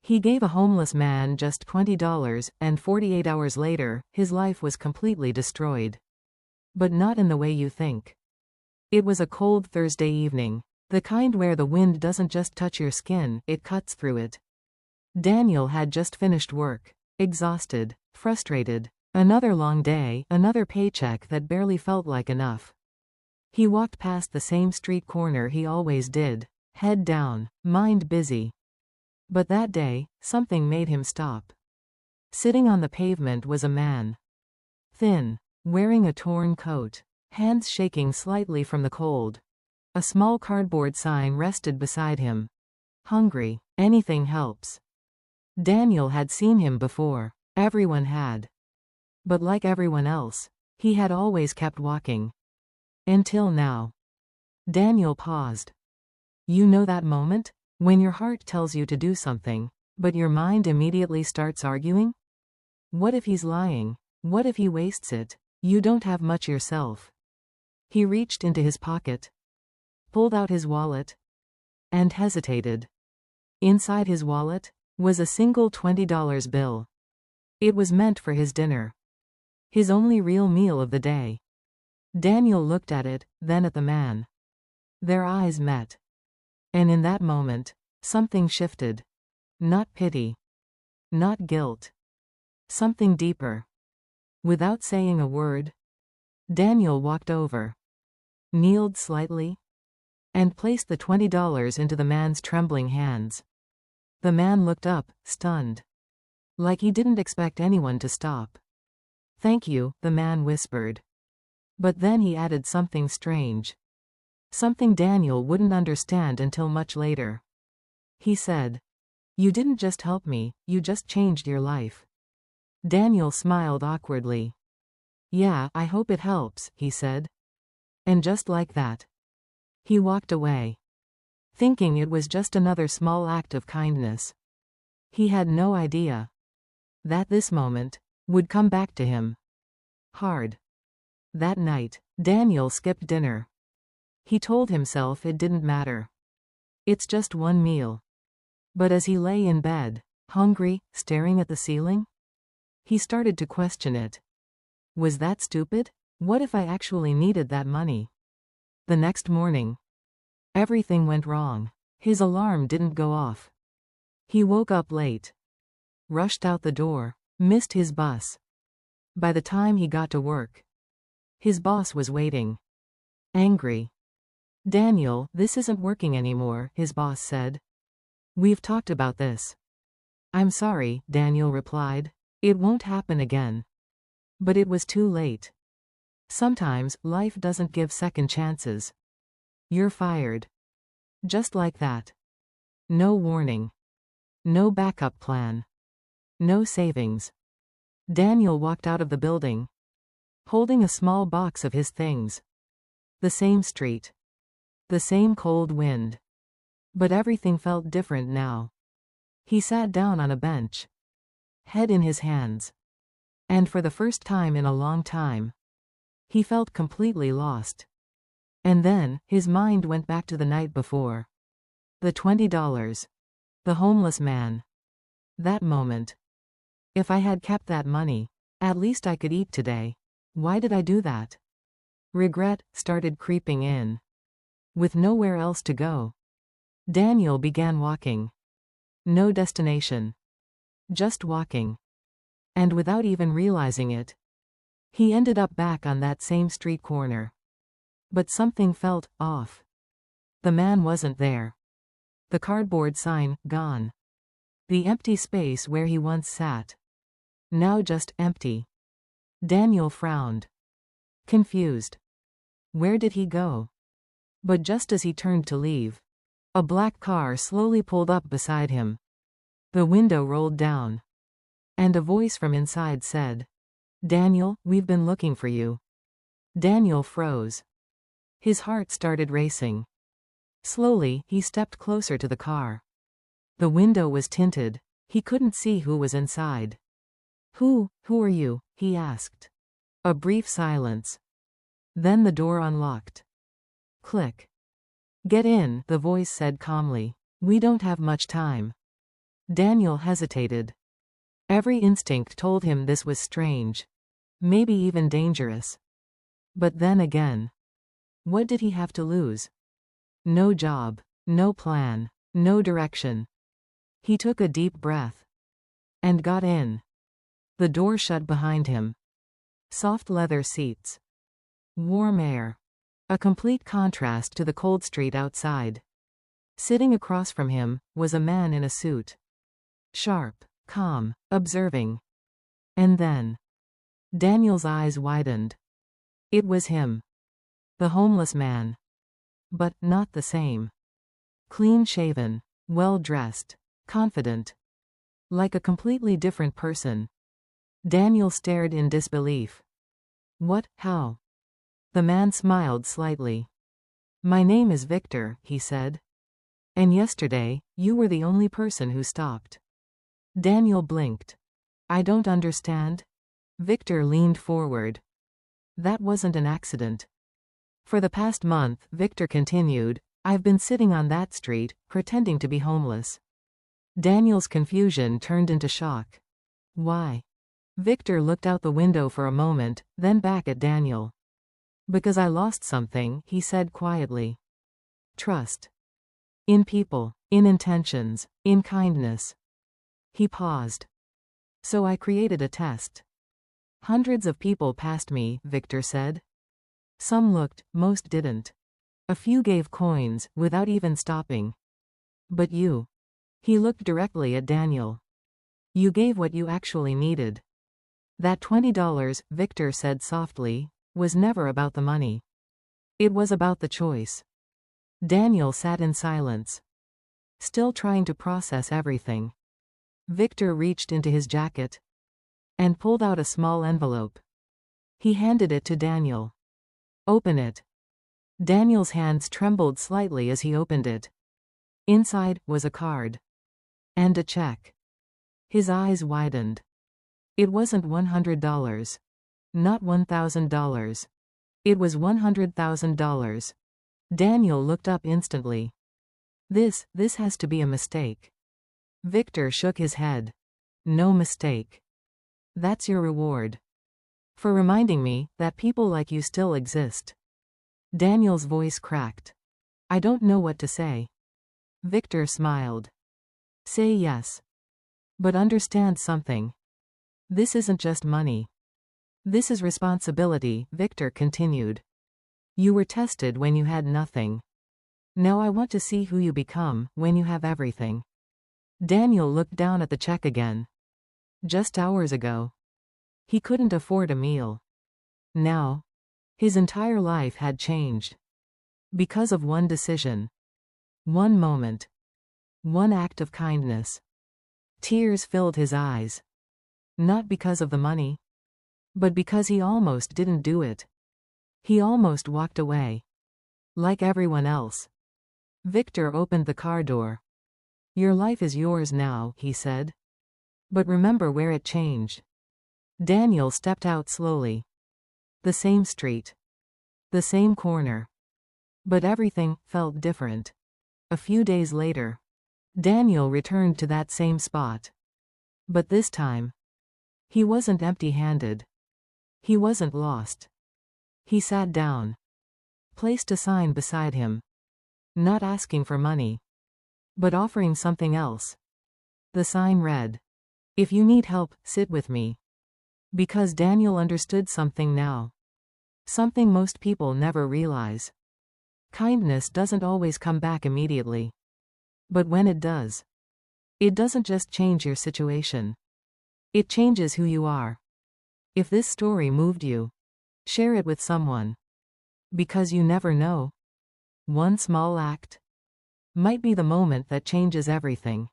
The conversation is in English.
He gave a homeless man just $20, and 48 hours later, his life was completely destroyed. But not in the way you think. It was a cold Thursday evening. The kind where the wind doesn't just touch your skin, it cuts through it. Daniel had just finished work. Exhausted. Frustrated. Another long day, another paycheck that barely felt like enough. He walked past the same street corner he always did. Head down, mind busy. But that day, something made him stop. Sitting on the pavement was a man. Thin. Wearing a torn coat. Hands shaking slightly from the cold. A small cardboard sign rested beside him. Hungry. Anything helps. Daniel had seen him before. Everyone had. But like everyone else, he had always kept walking. Until now. Daniel paused. You know that moment? When your heart tells you to do something, but your mind immediately starts arguing? What if he's lying? What if he wastes it? You don't have much yourself. He reached into his pocket, pulled out his wallet, and hesitated. Inside his wallet was a single $20 bill. It was meant for his dinner. His only real meal of the day. Daniel looked at it, then at the man. Their eyes met. And in that moment, something shifted. Not pity. Not guilt. Something deeper. Without saying a word, Daniel walked over, kneeled slightly, and placed the $20 into the man's trembling hands. The man looked up, stunned. Like he didn't expect anyone to stop. Thank you, the man whispered. But then he added something strange. Something Daniel wouldn't understand until much later. He said, "You didn't just help me, you just changed your life." Daniel smiled awkwardly. "Yeah, I hope it helps," he said. And just like that, he walked away, thinking it was just another small act of kindness. He had no idea that this moment would come back to him hard. That night, Daniel skipped dinner. He told himself it didn't matter. It's just one meal. But as he lay in bed, hungry, staring at the ceiling, he started to question it. Was that stupid? What if I actually needed that money? The next morning, everything went wrong. His alarm didn't go off. He woke up late, rushed out the door, missed his bus. By the time he got to work, his boss was waiting. Angry. "Daniel, this isn't working anymore," his boss said. "We've talked about this." "I'm sorry," Daniel replied. "It won't happen again." But it was too late. Sometimes, life doesn't give second chances. You're fired. Just like that. No warning. No backup plan. No savings. Daniel walked out of the building, holding a small box of his things. The same street. The same cold wind. But everything felt different now. He sat down on a bench, head in his hands. And for the first time in a long time, he felt completely lost. And then, his mind went back to the night before. The $20. The homeless man. That moment. If I had kept that money, at least I could eat today. Why did I do that? Regret started creeping in. With nowhere else to go, Daniel began walking. No destination. Just walking. And without even realizing it, he ended up back on that same street corner. But something felt off. The man wasn't there. The cardboard sign, gone. The empty space where he once sat. Now just empty. Daniel frowned. Confused. Where did he go? But just as he turned to leave, a black car slowly pulled up beside him. The window rolled down. And a voice from inside said, "Daniel, we've been looking for you." Daniel froze. His heart started racing. Slowly, he stepped closer to the car. The window was tinted. He couldn't see who was inside. Who are you?" he asked. A brief silence. Then the door unlocked. Click. "Get in," the voice said calmly. "We don't have much time." Daniel hesitated. Every instinct told him this was strange. Maybe even dangerous. But then again, what did he have to lose? No job, no plan, no direction. He took a deep breath and got in. The door shut behind him. Soft leather seats. Warm air. A complete contrast to the cold street outside. Sitting across from him was a man in a suit. Sharp, calm, observing. And then Daniel's eyes widened. It was him. The homeless man. But not the same. Clean-shaven, well-dressed, confident. Like a completely different person. Daniel stared in disbelief. What? How? The man smiled slightly. My name is Victor, he said. And yesterday, you were the only person who stopped. Daniel blinked. I don't understand. Victor leaned forward. That wasn't an accident. For the past month, Victor continued, I've been sitting on that street, pretending to be homeless. Daniel's confusion turned into shock. Why? Victor looked out the window for a moment, then back at Daniel. Because I lost something, he said quietly. Trust. In people, in intentions, in kindness. He paused. So I created a test. Hundreds of people passed me, Victor said. Some looked, most didn't. A few gave coins, without even stopping. But you. He looked directly at Daniel. You gave what you actually needed. That $20, Victor said softly, was never about the money. It was about the choice. Daniel sat in silence. Still trying to process everything. Victor reached into his jacket and pulled out a small envelope. He handed it to Daniel. Open it. Daniel's hands trembled slightly as he opened it. Inside was a card. And a check. His eyes widened. It wasn't $100. Not $1,000. It was $100,000. Daniel looked up instantly. This has to be a mistake. Victor shook his head. No mistake. That's your reward. For reminding me that people like you still exist. Daniel's voice cracked. I don't know what to say. Victor smiled. Say yes. But understand something. This isn't just money. This is responsibility, Victor continued. You were tested when you had nothing. Now I want to see who you become when you have everything. Daniel looked down at the check again. Just hours ago. He couldn't afford a meal. Now, his entire life had changed. Because of one decision. One moment. One act of kindness. Tears filled his eyes. Not because of the money. But because he almost didn't do it. He almost walked away. Like everyone else. Victor opened the car door. Your life is yours now, he said. But remember where it changed. Daniel stepped out slowly. The same street. The same corner. But everything felt different. A few days later, Daniel returned to that same spot. But this time, he wasn't empty-handed. He wasn't lost. He sat down. Placed a sign beside him. Not asking for money. But offering something else. The sign read, If you need help, sit with me. Because Daniel understood something now. Something most people never realize. Kindness doesn't always come back immediately. But when it does, it doesn't just change your situation. It changes who you are. If this story moved you, share it with someone. Because you never know. One small act might be the moment that changes everything.